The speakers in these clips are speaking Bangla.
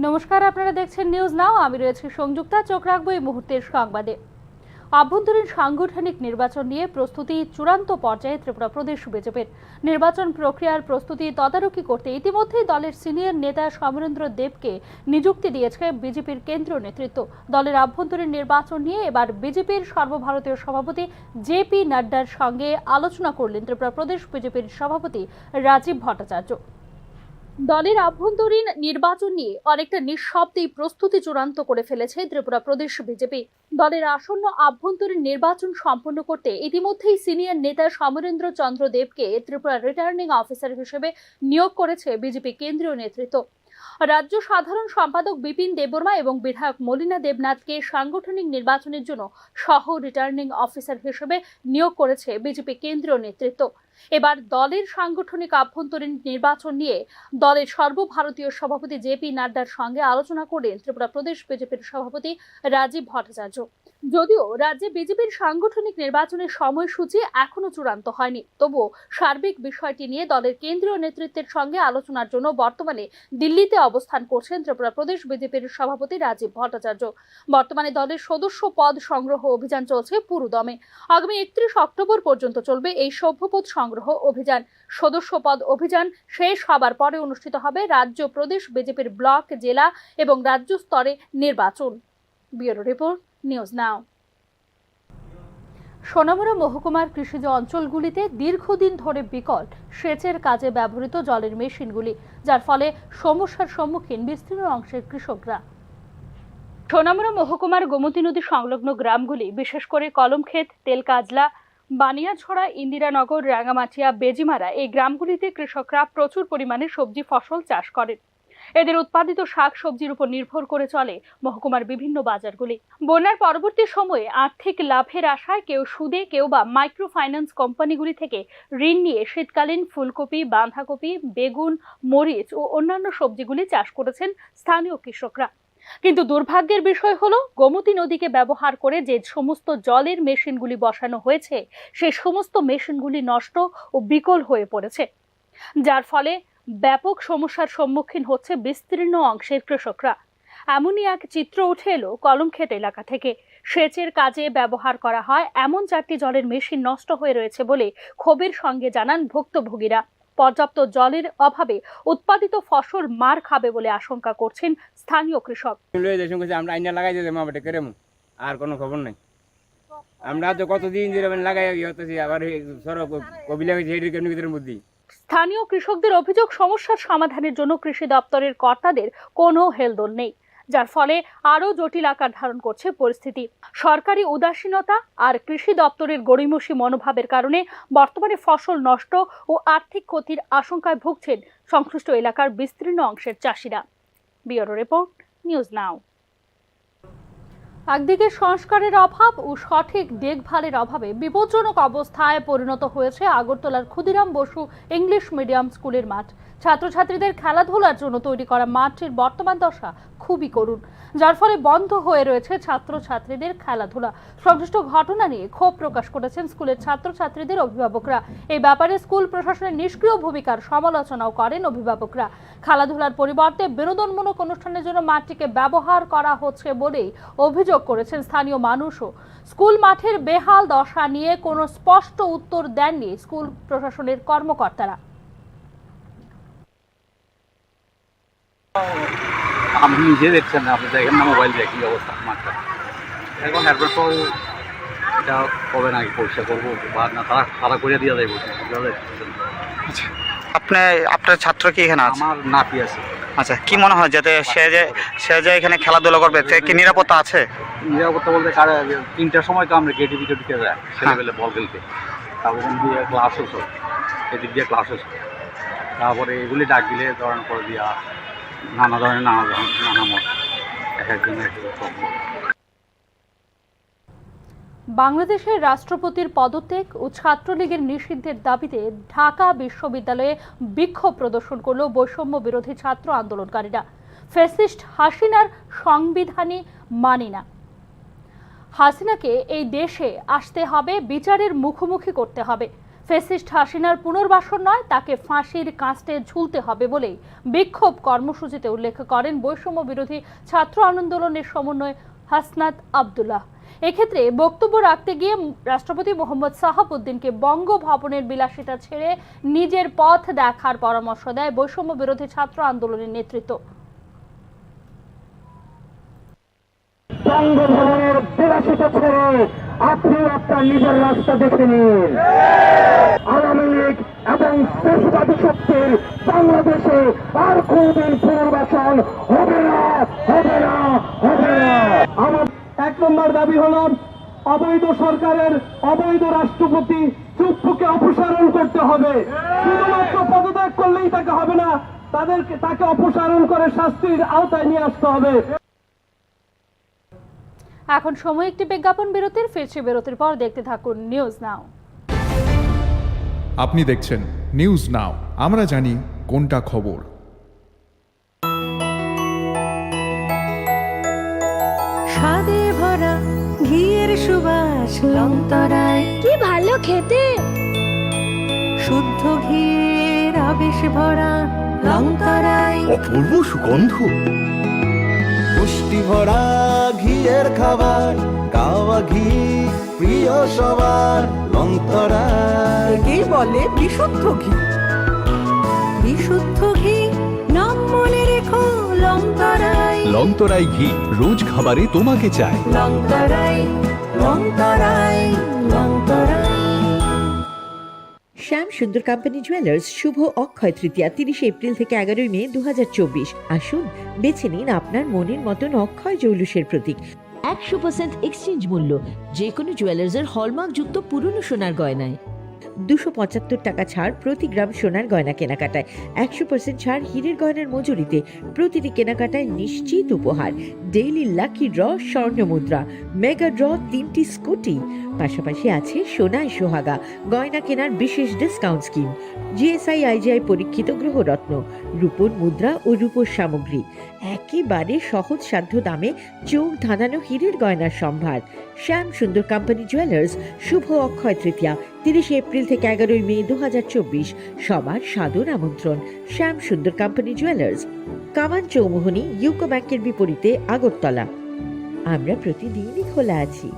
নমস্কার, আপনারা দেখছেন নিউজ নাও। আমি রয়েছি সংযুক্তা। চোখ রাখবো এই মুহূর্তের সংবাদে। আভ্যন্তরীণ সাংগঠনিক নির্বাচন নিয়ে প্রস্তুতি চূড়ান্ত পর্যায়ে ত্রিপুরা প্রদেশ বিজেপির। নির্বাচন প্রক্রিয়ার প্রস্তুতি তদারকি করতে ইতিমধ্যেই দলের সিনিয়র নেতা সমরেন্দ্র দেবকে নিযুক্তি দিয়েছে বিজেপির কেন্দ্রীয় নেতৃত্ব। দলের আভ্যন্তরীণ নির্বাচন নিয়ে এবার বিজেপির সর্বভারতীয় সভাপতি জেপি নাড্ডার সঙ্গে আলোচনা করলেন ত্রিপুরা প্রদেশ বিজেপির সভাপতি রাজীব ভট্টাচার্য। দলের আভ্যন্তরীণ নির্বাচন নিয়ে অনেকটা নিঃশব্দেই প্রস্তুতি চূড়ান্ত করে ফেলেছে ত্রিপুরা প্রদেশ বিজেপি। দলের আসন্ন আভ্যন্তরীণ নির্বাচন সম্পন্ন করতে ইতিমধ্যেই সিনিয়র নেতা সমরেন্দ্র চন্দ্র দেবকে ত্রিপুরা রিটার্নিং অফিসার হিসেবে নিয়োগ করেছে বিজেপি কেন্দ্রীয় নেতৃত্ব। রাজ্য সাধারণ সম্পাদক বিপিন দেববর্মা এবং বিধায়ক মলিনা দেবনাথকে সাংগঠনিক নির্বাচনের জন্য সহ রিটার্নিং অফিসার হিসেবে নিয়োগ করেছে বিজেপি কেন্দ্রীয় নেতৃত্ব। এবার দলের সাংগঠনিক আভ্যন্তরীণ নির্বাচন নিয়ে দলের সর্বভারতীয় সভাপতি জেপি নাড্ডার সঙ্গে আলোচনা করেন ত্রিপুরা প্রদেশ বিজেপির সভাপতি রাজীব ভট্টাচার্য। যদিও রাজ্যে বিজেপির সাংগঠনিক নির্বাচনের সময়সূচি এখনো চূড়ান্ত হয়নি, তবুও সার্বিক বিষয়টি নিয়ে দলের কেন্দ্রীয় নেতৃত্বের সঙ্গে আলোচনার জন্য বর্তমানে দিল্লিতে অবস্থান করছেন ত্রিপুরা প্রদেশ বিজেপির সভাপতি রাজীব ভট্টাচার্য। বর্তমানে দলের সদস্য পদ সংগ্রহ অভিযান চলছে পুরোদমে। আগামী 31 অক্টোবর পর্যন্ত চলবে এই সভ্যপদ সংগ্রহ অভিযান। সদস্য পদ অভিযান শেষ হবার পরে অনুষ্ঠিত হবে রাজ্য প্রদেশ বিজেপির ব্লক, জেলা এবং রাজ্য স্তরে নির্বাচন। Bureau report, news now. Sonamura মহকুমার কৃষিজ অঞ্চলগুলিতে দীর্ঘদিন ধরে বিকল সেচের কাজে ব্যবহৃত জলের মেশিনগুলি, যার ফলে সমস্যার সম্মুখীন বিস্তীর্ণ অংশের কৃষকরা। সোনামুড়া মহকুমার গোমতী নদী সংলগ্ন গ্রামগুলি, বিশেষ করে কলমক্ষেত, তেলকাজলা, বানিয়াছড়া, ইন্দিরানগর, রাঙ্গামাটিয়া, বেজিমারা এই গ্রামগুলিতে কৃষকরা প্রচুর পরিমাণে সবজি ফসল চাষ করেন। এদের উৎপাদিত শাক সবজির উপর নির্ভর করে চলে মহকুমার বিভিন্ন বাজারগুলি। বন্যার পরবর্তী সময়ে আর্থিক লাভের আশায় কেউ সুদে, কেউ বা মাইক্রো ফাইন্যান্স কোম্পানিগুলি থেকে ঋণ নিয়ে শীতকালীন ফুলকপি, বাঁধাকপি, বেগুন, মরিচ ও অন্যান্য সবজিগুলি চাষ করেছেন স্থানীয় কৃষকরা। কিন্তু দুর্ভাগ্যের বিষয় হলো, গোমতী নদীকে ব্যবহার করে যে সমস্ত জলের মেশিনগুলি বসানো হয়েছে সেই সমস্ত মেশিনগুলি নষ্ট ও বিকল হয়ে পড়েছে, যার ফলে ব্যাপক সমস্যার সম্মুখীন হচ্ছে বিস্তীর্ণ অংশের কৃষকরা। এমনই এক চিত্র উঠে এলো কলমক্ষেত এলাকা থেকে। সেচের কাজে ব্যবহার করা হয় এমন 4টি জলের মেশিন নষ্ট হয়ে রয়েছে বলে ক্ষোভের সঙ্গে জানান ভুক্তভোগীরা। পর্যাপ্ত জলের অভাবে উৎপাদিত ফসল মার খাবে বলে আশঙ্কা করছেন স্থানীয় কৃষক। আর কোনো খবর নাই। আমরা তো কতদিন লাগাই আবার বুদ্ধি। স্থানীয় কৃষকদের অভিযোগ, সমস্যার সমাধানের জন্য কৃষি দপ্তরের কর্তাদের কোনো হেলদোল নেই, যার ফলে আরও জটিল আকার ধারণ করছে পরিস্থিতি। সরকারি উদাসীনতা আর কৃষি দপ্তরের গড়িমসি মনোভাবের কারণে বর্তমানে ফসল নষ্ট ও আর্থিক ক্ষতির আশঙ্কায় ভুগছেন সংশ্লিষ্ট এলাকার বিস্তীর্ণ অংশের চাষিরা। Bureau report, news now. একদিকে সংস্কারের অভাব ও সঠিক দেখভালের অভাবে বিপজ্জনক অবস্থায় পরিণত হয়েছে আগরতলার ক্ষুদিরাম বসু ইংলিশ মিডিয়াম স্কুলের মাঠ। ছাত্রছাত্রীদের খেলাধুলার জন্য তৈরি করা মাঠটির বর্তমান দশা খুবই করুণ, যার ফলে বন্ধ হয়ে রয়েছে ছাত্রছাত্রীদের খেলাধুলা। সংশ্লিষ্ট ঘটনা নিয়ে ক্ষোভ প্রকাশ করেছেন স্কুলের ছাত্রছাত্রীদের অভিভাবকরা। এই ব্যাপারে স্কুল প্রশাসনের নিষ্ক্রিয় ভূমিকার সমালোচনাও করেন অভিভাবকরা। খেলাধুলার পরিবর্তে বিনোদনমূলক অনুষ্ঠানের জন্য মাঠটিকে ব্যবহার করা হচ্ছে বলেই অভিযোগ করেছেন স্থানীয় মানুষও। স্কুল মাঠের বেহাল দশা নিয়ে কোনো স্পষ্ট উত্তর দেননি স্কুল প্রশাসনের কর্মকর্তারা। আমি নিজে দেখছেন না, আপনি দেখেন না মোবাইল দিয়ে কি অবস্থা মাঠটা এখন। এরপর তো এটা কবে না পরিষ্কার করবো বা না তারা করে দিয়ে যাইব। আপনার ছাত্র কি এখানে আছে? আমার নাতি আছে। আচ্ছা, কি মনে হয় যাতে সে যে এখানে খেলাধুলা করবে, কি নিরাপত্তা আছে? নিরাপত্তা বলতে 3টার সময় তো আমরা গেটে দিকে ঢুকে যায় ছেলেবেলে বল খেলতে, তারপর দিয়ে ক্লাস হতো, এদিক দিয়ে ক্লাস হতো, তারপরে এগুলি ডাক দিলে ধরানোর পরে দিয়া নানা ধরনের নানা মত এক একজনের বাংলাদেশের রাষ্ট্রপতির পদত্যাগ ও ছাত্রলীগের নিষিদ্ধের দাবিতে ঢাকা বিশ্ববিদ্যালয়ে বিক্ষোভ প্রদর্শন করল বৈষম্য বিরোধী ছাত্র আন্দোলনকারীরা। ফ্যাসিস্ট হাসিনার সংবিধানই মানি না, হাসিনাকে এই দেশে আসতে হবে, বিচারের মুখোমুখি করতে হবে। ফ্যাসিস্ট হাসিনার পুনর্বাসন নয়, তাকে ফাঁসির কাস্টে ঝুলতে হবে বলেই বিক্ষোভ কর্মসূচিতে উল্লেখ করেন বৈষম্য বিরোধী ছাত্র আন্দোলনের সমন্বয় হাসনাত আব্দুল্লাহ। এক্ষেত্রে বক্তব্য রাখতে গিয়ে রাষ্ট্রপতি মোহাম্মদ সাহাবউদ্দিনকে বঙ্গভবনের বিলাসিতা ছেড়ে নিজের পথ দেখার পরামর্শ দেয় বৈষম্য বিরোধী ছাত্র আন্দোলনের নেতৃত্ব। বঙ্গভবনের বিলাসিতা ছেড়ে আপনি আপনার নিজের রাস্তা দেখে নিন। আওয়ামী লীগ এবং ফ্যাসিবাদী শক্তির বাংলাদেশে আর কোনদিন পুনর্বাসন হবে না, হবে না, হবে না। আমার 1 নম্বর দাবি হল অবৈধ সরকারের অবৈধ রাষ্ট্রপতি চুপ্পুকে অপসারণ করতে হবে। শুধুমাত্র পদত্যাগ করলেই তাকে হবে না, তাকে অপসারণ করে শাস্তির আওতায় নিয়ে আসতে হবে। এখন সময় একটি বিজ্ঞাপন বিরতির। ফিরছি বিরতির পর, দেখতে থাকুন নিউজ নাও। আপনি দেখছেন নিউজ নাও, আমরা জানি কোনটা খবর। স্বাদে ভরা ঘিয়ের সুবাস লংতরায়, কি ভালো খেতে। শুদ্ধ ঘিয়ের আবেশ ভরা লংতরায়, অপূর্ব সুগন্ধ, পুষ্টি ভরা ঘিয়ের খাবার, কাওয়া ঘি প্রিয় সবার লংতরা। একেই বলে বিশুদ্ধ ঘি। বিশুদ্ধ ঘি নাম মনে রেখো লংতরায়। লংতরাই ঘি রোজ খাবারে তোমাকে চাই। লংতরায়, লংতরায়, লংতরায়। শ্যাম সুন্দর কোম্পানি জুয়েলার্স শুভ অক্ষয় তৃতীয়া 30 এপ্রিল থেকে 11 মে 2024। আসুন বেছে নিন আপনার মনের মতন অক্ষয় জৌলুসের প্রতীক। 100% এক্সচেঞ্জ মূল্য যে কোনো জুয়েলার্সের হলমার্কযুক্ত পুরনো সোনার গয়নায়। 275 টাকা ছাড় প্রতি গ্রাম সোনার গয়না কেনাকাটায়। 100% ছাড় হীরের গয়নার মজুরিতে। প্রতিটি কেনাকাটায় নিশ্চিত উপহার। ডেইলি লাকি ড্র স্বর্ণ মুদ্রা, মেগা ড্র 3টি স্কুটি। পাশাপাশি আছে সোনায় সোহাগা গয়না কেনার বিশেষ ডিসকাউন্ট স্কিম। জিএসআই আইজিআই পরীক্ষিত গ্রহরত্ন, রূপোর মুদ্রা ও রূপোর সামগ্রী। একেবারে সহজ সাধ্য দামে চোখ ধাঁধানো হীরের গয়নার সম্ভার। শ্যাম সুন্দর কোম্পানি জুয়েলার্স শুভ অক্ষয় তৃতীয়া 30 এপ্রিল থেকে 11 মে 2024। সবার সাদর আমন্ত্রণ। শ্যাম সুন্দর কোম্পানি জুয়েলার্স, কামান চৌমুহনী, ইউকো ব্যাংকের বিপরীতে, আগরতলা। আমরা প্রতিদিনই খোলা আছি।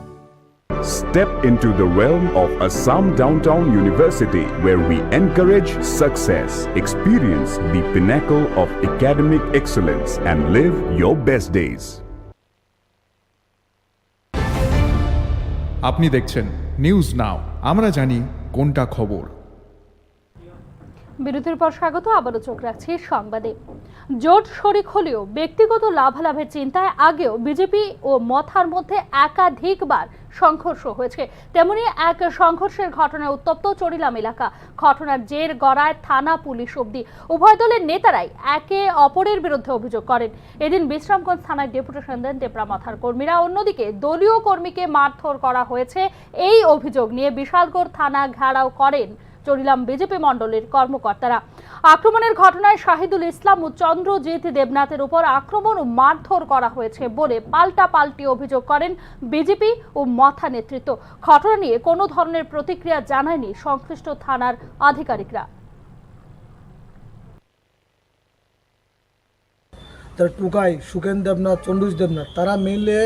Step into the realm of Assam Downtown University, where we encourage success, experience the pinnacle of academic excellence, and live your best days. আপনি দেখছেন নিউজ নাও, আমরা জানি কোনটা খবর। বিরতির পর স্বাগত, আবারও চোখ রাখছি সংবাদে। জোট শরিক হলেও ব্যক্তিগত লাভালাভের চিন্তায় আগেও বিজেপি ও মথার মধ্যে একাধিকবার সংঘর্ষ হয়েছে। তেমনি এক সংঘর্ষের ঘটনায় উত্তপ্ত চরিলাম এলাকা। ঘটনার জের গড়ায় থানা পুলিশ অবধি। উভয় দলের নেতারাই একে অপরের বিরুদ্ধে অভিযোগ করেন। এদিন বিশ্রামগঞ্জ থানায় ডেপুটেশন দেন টেপরা মথার কর্মীরা। অন্যদিকে দলীয় কর্মীকে মারধর করা হয়েছে, এই অভিযোগ নিয়ে বিশালগড় থানা ঘেরাও করেন চরিলাম বিজেপি মণ্ডলের কর্মকর্তারা। আক্রমণের ঘটনায় শাহিদুল ইসলাম ও চন্দ্রজিৎ দেবনাথের উপর আক্রমণ ও মারধর করা হয়েছে বলে পাল্টাপাল্টি অভিযোগ করেন বিজেপি ও মথা নেতৃত্ব। ঘটনা নিয়ে কোনো ধরনের প্রতিক্রিয়া জানায়নি সংশ্লিষ্ট থানার আধিকারিকরা। তারা টুকাই, সুকেন দেবনাথ, চন্দ্রজিৎ দেবনাথ, তারা মিলে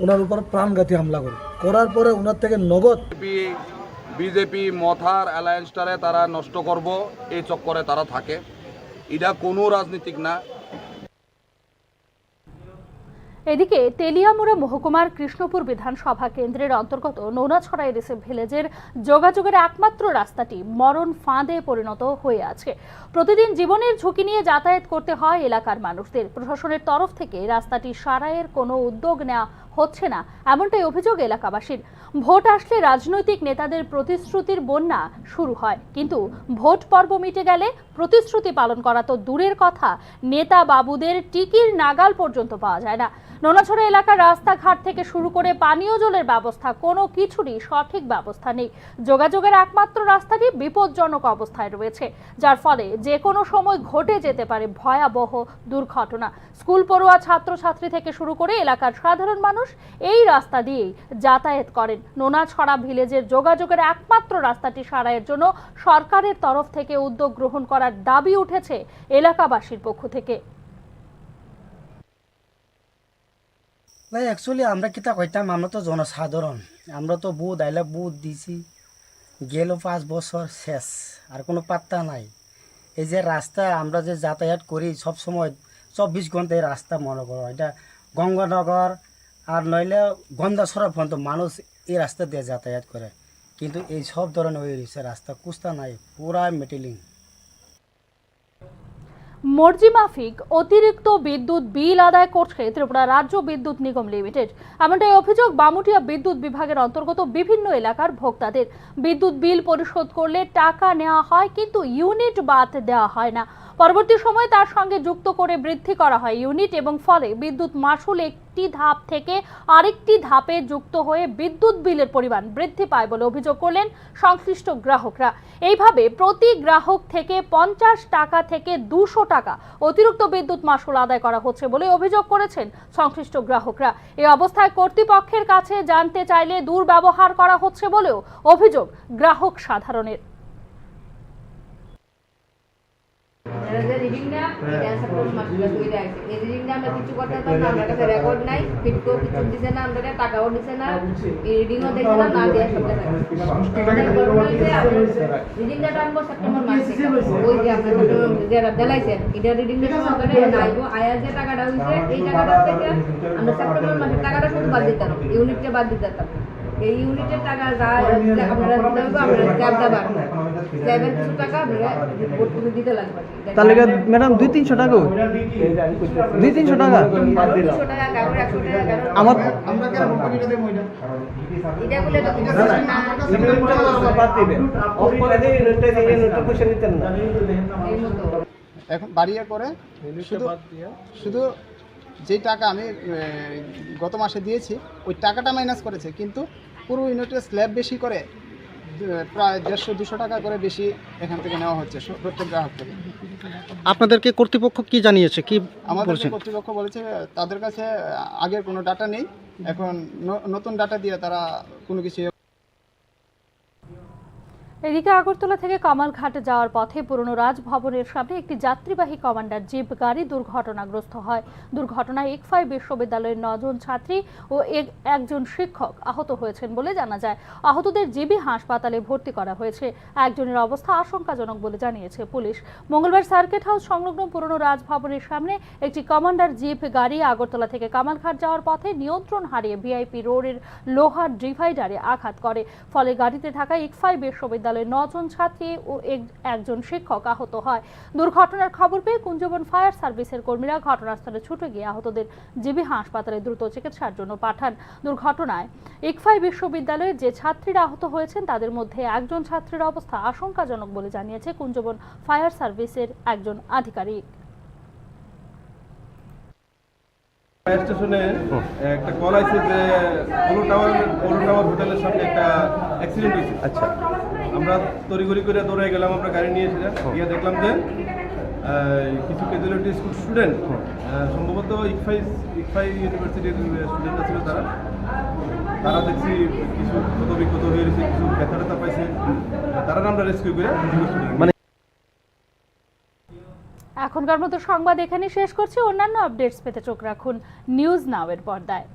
ওনার উপর প্রাণঘাতী হামলা করার পরে ওনার থেকে নগদ বিজেপি মথার অ্যালায়েন্সটারে তারা নষ্ট করব এই চক্করে তারা থাকে। এটা কোনো রাজনীতিক না। এদিকে তেলিয়ামুড়া মহকুমার কৃষ্ণপুর বিধানসভা কেন্দ্রের অন্তর্গত নৌনাছড়া এডিসি ভিলেজের যোগাযোগের একমাত্র রাস্তাটি মরণ ফাঁদে পরিণত হয়ে আছে। প্রতিদিন জীবনের ঝুঁকি নিয়ে যাতায়াত করতে হয় এলাকার মানুষদের। প্রশাসনের তরফ থেকে রাস্তাটি সারাইয়ের কোনো উদ্যোগ নেওয়া হচ্ছে না, এমনটাই অভিযোগ এলাকাবাসীর। ভোট আসলে রাজনৈতিক নেতাদের প্রতিশ্রুতির বন্যা শুরু হয়, কিন্তু ভোট পর্ব মিটে গেলে প্রতিশ্রুতি পালন করা তো দূরের কথা, নেতা বাবুদের টিকির নাগাল পর্যন্ত পাওয়া যায় না। নোনাছড়া এলাকার রাস্তাঘাট থেকে শুরু করে পানীয় জলের ব্যবস্থা, কোনো কিছুরই সঠিক ব্যবস্থা নেই। যোগাযোগের একমাত্র রাস্তাটি বিপজ্জনক অবস্থায় রয়েছে, যার ফলে যে কোনো সময় ঘটে যেতে পারে ভয়াবহ দুর্ঘটনা। স্কুল পড়ুয়া ছাত্রছাত্রী থেকে শুরু করে এলাকার সাধারণ মানুষ মানুষ এই রাস্তা দিয়েই যাতায়াত করেন। নোনাছড়া ভিলেজের যোগাযোগের একমাত্র রাস্তাটি সারাইয়ের জন্য সরকারের তরফ থেকে উদ্যোগ গ্রহণ করার দাবি উঠেছে এলাকাবাসীর পক্ষ থেকে। ভাই অ্যাকচুয়ালি আমরা কিতা কইতাম, আমরা তো জনসাধারণ, আমরা তো বুথ আইলে বুথ দিছি, গেল 5 বছর শেষ, আর কোনো পাত্তা নাই। এই যে রাস্তা আমরা যে যাতায়াত করি সব সময় 24 ঘন্টা এই রাস্তা মনে করো, এটা গঙ্গানগর আর নইলে গন্ধাছড়া পর্যন্ত মানুষ এই রাস্তা দিয়ে যাতায়াত করে, কিন্তু এই সব ধরনের হয়ে রয়েছে রাস্তা, কুস্তা নাই, পুরা মেটেলিং। মর্জি মাফিক অতিরিক্ত বিদ্যুৎ বিল আদায় করছে ত্রিপুরা রাজ্য বিদ্যুৎ নিগম লিমিটেড। এমনটাই অভিযোগ বামুটিয়া বিদ্যুৎ বিভাগের অন্তর্গত বিভিন্ন এলাকার ভোক্তাদের। বিদ্যুৎ বিল পরিশোধ করলে টাকা নেওয়া হয়, কিন্তু ইউনিট বাদ দেওয়া হয় না। পরবর্তী সময়ে তার সঙ্গে যুক্ত করে বৃদ্ধি করা হয় ইউনিট, এবং ফলে বিদ্যুৎ মাশুল একটি ধাপ থেকে আরেকটি ধাপে যুক্ত হয়ে বিদ্যুৎ বিলের পরিমাণ বৃদ্ধি পায় বলে অভিযোগ করলেন সংশ্লিষ্ট গ্রাহকরা। এইভাবে প্রতি গ্রাহক থেকে 50 টাকা থেকে 200 টাকা অতিরিক্ত বিদ্যুৎ মাশুল আদায় করা হচ্ছে বলে অভিযোগ করেছেন সংশ্লিষ্ট গ্রাহকরা। এই অবস্থায় কর্তৃপক্ষের কাছে জানতে চাইলে দুর্ব্যবহার করা হচ্ছে বলেও অভিযোগ গ্রাহক সাধারণের। এই ইউনিটের টাকা যা আপনারা কিছু টাকা দিতে লাগবে। তাহলে ম্যাডাম 200-300 টাকা 200-300 টাকা আমার এখন বাড়িয়ে করে শুধু যে টাকা আমি গত মাসে দিয়েছি ওই টাকাটা মাইনাস করেছে, কিন্তু পুরো ইউনিটের স্ল্যাব বেশি করে প্রায় 150-200 টাকা করে বেশি এখান থেকে নেওয়া হচ্ছে প্রত্যেক গ্রাহক থেকে। আপনাদেরকে কর্তৃপক্ষ কি জানিয়েছে, কি আমাদের কর্তৃপক্ষ বলেছে তাদের কাছে আগের কোনো ডাটা নেই, এখন নতুন ডাটা দিয়ে তারা কোনো কিছু। এদিকে আগরতলা থেকে কামালঘাট যাওয়ার পথে পুরনো রাজভবনের সামনে একটি যাত্রীবাহী কমান্ডার জিপ গাড়ি দুর্ঘটনাগ্রস্ত হয়। দুর্ঘটনায় ইকফাই বিশ্ববিদ্যালয়ের 9 জন ছাত্রী ও একজন শিক্ষক আহত হয়েছেন বলে জানা যায়। আহতদের জিবি হাসপাতালে ভর্তি করা হয়েছে। একজনের অবস্থা আশঙ্কাজনক বলে জানিয়েছে পুলিশ। মঙ্গলবার সার্কিট হাউস সংলগ্ন পুরনো রাজভবনের সামনে একটি কমান্ডার জিপ গাড়ি আগরতলা থেকে কামালঘাট যাওয়ার পথে নিয়ন্ত্রণ হারিয়ে ভিআইপি রোডের লোহার ডিভাইডারে আঘাত করে। ফলে গাড়িতে থাকা ইকফাই বিশ্ববিদ্যালয় 9 জন ছাত্রী ও একজন শিক্ষক আহত হয়। দুর্ঘটনার খবর পেয়ে কুঞ্জবন ফায়ার সার্ভিসের কর্মীরা ঘটনাস্থলে ছুটে গিয়ে আহতদের জিবি হাসপাতালে দ্রুত চিকিৎসার জন্য পাঠান। দুর্ঘটনায় ইকফাই বিশ্ববিদ্যালয়ের যে ছাত্রীরা আহত হয়েছেন তাদের মধ্যে একজন ছাত্রীর অবস্থা আশঙ্কাজনক বলে জানিয়েছে কুঞ্জবন ফায়ার সার্ভিসের একজন আধিকারিক। ফায়ার স্টেশনে একটা কল আছে যে পোলো টাওয়ার হোটেলের সামনে একটা অ্যাক্সিডেন্ট হয়েছে। আচ্ছা, আমরা তড়িঘড়ি করে দৌড়ে গেলাম, আমরা গাড়ি নিয়ে এসেছিলাম, গিয়ে দেখলাম যে কিছু ক্যাজুয়ালিটি স্কুল স্টুডেন্ট, সম্ভবত ইকফাই ইউনিভার্সিটির স্টুডেন্টরা ছিল, তারা দেখছি কিছু ক্ষত হয়ে গেছে, কিছু ব্যথা ট্যাথা পাইছে, তারা আমরা রেস্কিউ করে এখনকার মতো সংবাদ এখানে শেষ করছি। অন্যান্য আপডেটস পেতে চোখ রাখুন নিউজ নাও এর পর্দায়।